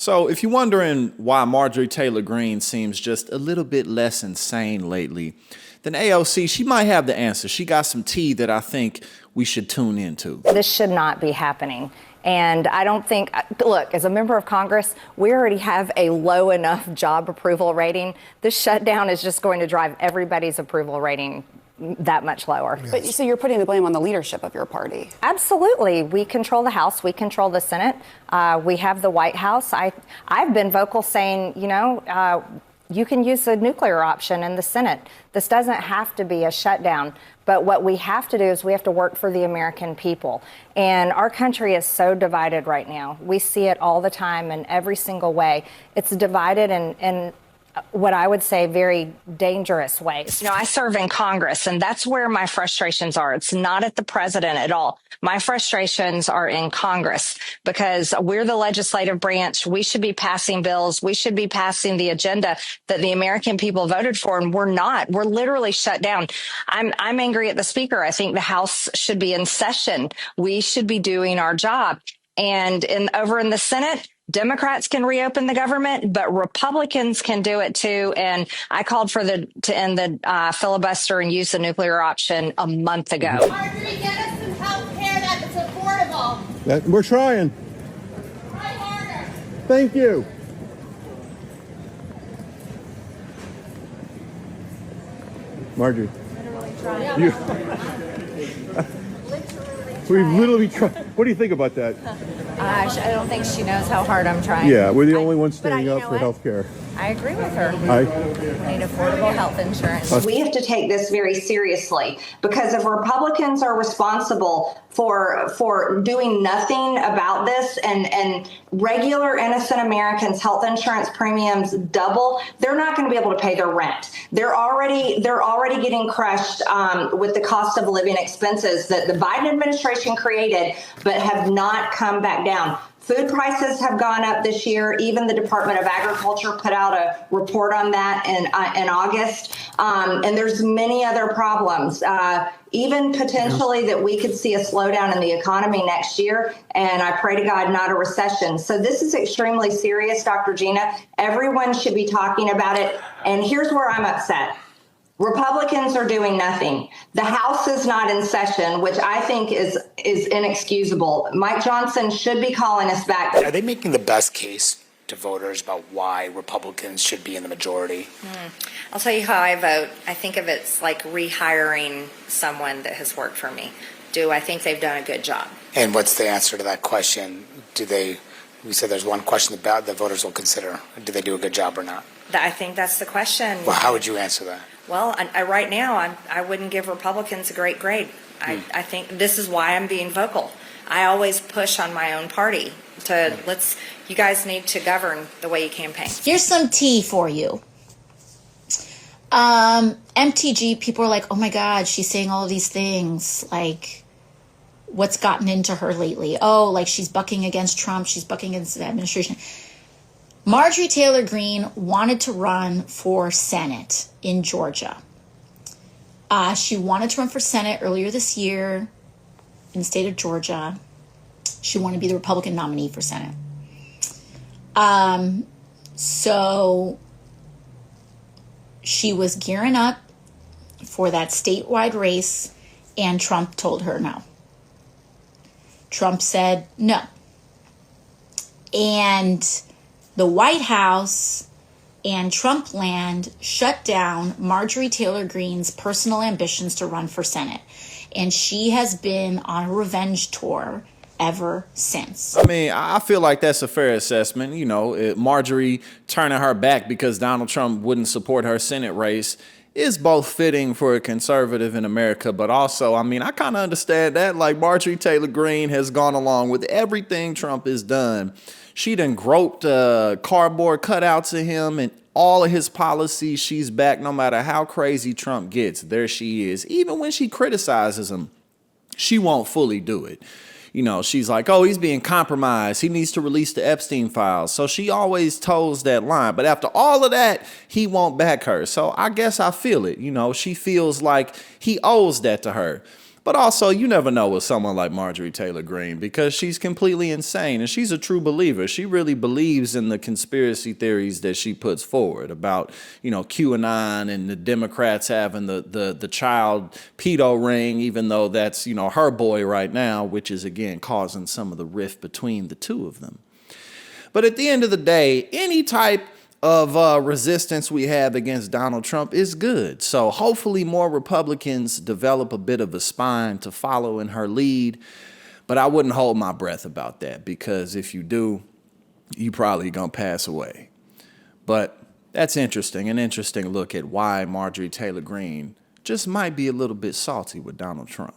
So if you're wondering why Marjorie Taylor Greene seems just a little bit less insane lately, then AOC, she might have the answer. She got some tea that I think we should tune into. This should not be happening. And I don't think, look, as a member of Congress, we already have a low enough job approval rating. This shutdown is just going to drive everybody's approval rating that much lower. Yes. But so you're putting the blame on the leadership of your party. Absolutely. We control the House. We control the Senate. We have the White House. I've been vocal saying, you can use the nuclear option in the Senate. This doesn't have to be a shutdown. But what we have to do is we have to work for the American people. And our country is so divided right now. We see it all the time in every single way. It's divided in what I would say very dangerous ways. I serve in Congress, and that's where my frustrations are. It's not at the president at all. My frustrations are in Congress because we're the legislative branch. We should be passing bills. We should be passing the agenda that the American people voted for, and we're not. We're literally shut down. I'm angry at the speaker. I think the House should be in session. We should be doing our job. And over in the Senate, Democrats can reopen the government, but Republicans can do it too. And I called for to end the filibuster and use the nuclear option a month ago. Marjorie, get us some health care that's affordable. We're trying. Try harder. Thank you. Marjorie. Literally trying. We've literally tried. What do you think about that? I don't think she knows how hard I'm trying. Yeah, we're the only ones standing up for health care. I agree with her. We need affordable health insurance. We have to take this very seriously because if Republicans are responsible for doing nothing about this and regular innocent Americans' health insurance premiums double, they're not going to be able to pay their rent. They're already getting crushed with the cost of living expenses that the Biden administration created, but have not come back down. Food prices have gone up this year. Even the Department of Agriculture put out a report on that in August. And there's many other problems, even potentially that we could see a slowdown in the economy next year. And I pray to God, not a recession. So this is extremely serious, Dr. Gina. Everyone should be talking about it. And here's where I'm upset. Republicans are doing nothing. The House is not in session, which I think is inexcusable. Mike Johnson should be calling us back. Are they making the best case to voters about why Republicans should be in the majority? I'll tell you how I vote. I think of it's like rehiring someone that has worked for me. Do I think they've done a good job? And what's the answer to that question? We said there's one question that the voters will consider. Do they do a good job or not? I think that's the question. Well, how would you answer that? Well, right now, I wouldn't give Republicans a great grade. I think this is why I'm being vocal. I always push on my own party to you guys need to govern the way you campaign. Here's some tea for you. MTG, people are like, oh my God, she's saying all of these things. Like, what's gotten into her lately? Oh, like she's bucking against Trump. She's bucking against the administration. Marjorie Taylor Greene wanted to run for Senate in Georgia. She wanted to run for Senate earlier this year in the state of Georgia. She wanted to be the Republican nominee for Senate. So she was gearing up for that statewide race, and Trump told her no. Trump said no. And the White House and Trump land shut down Marjorie Taylor Greene's personal ambitions to run for Senate. And she has been on a revenge tour ever since. I mean, I feel like that's a fair assessment. Marjorie turning her back because Donald Trump wouldn't support her Senate race is both fitting for a conservative in America, but also, I mean, I kind of understand that. Like, Marjorie Taylor Greene has gone along with everything Trump has done. She done groped cardboard cutouts of him and all of his policies. She's back no matter how crazy Trump gets. There she is. Even when she criticizes him, she won't fully do it. She's like, oh, he's being compromised. He needs to release the Epstein files. So she always toes that line. But after all of that, he won't back her. So I guess I feel it. She feels like he owes that to her. But also, you never know with someone like Marjorie Taylor Greene because she's completely insane and she's a true believer. She really believes in the conspiracy theories that she puts forward about, QAnon and the Democrats having the child pedo ring, even though that's, her boy right now, which is, again, causing some of the rift between the two of them. But at the end of the day, any type of resistance we have against Donald Trump is good. So hopefully more Republicans develop a bit of a spine to follow in her lead. But I wouldn't hold my breath about that because if you do, you probably gonna pass away. But that's interesting, an interesting look at why Marjorie Taylor Greene just might be a little bit salty with Donald Trump.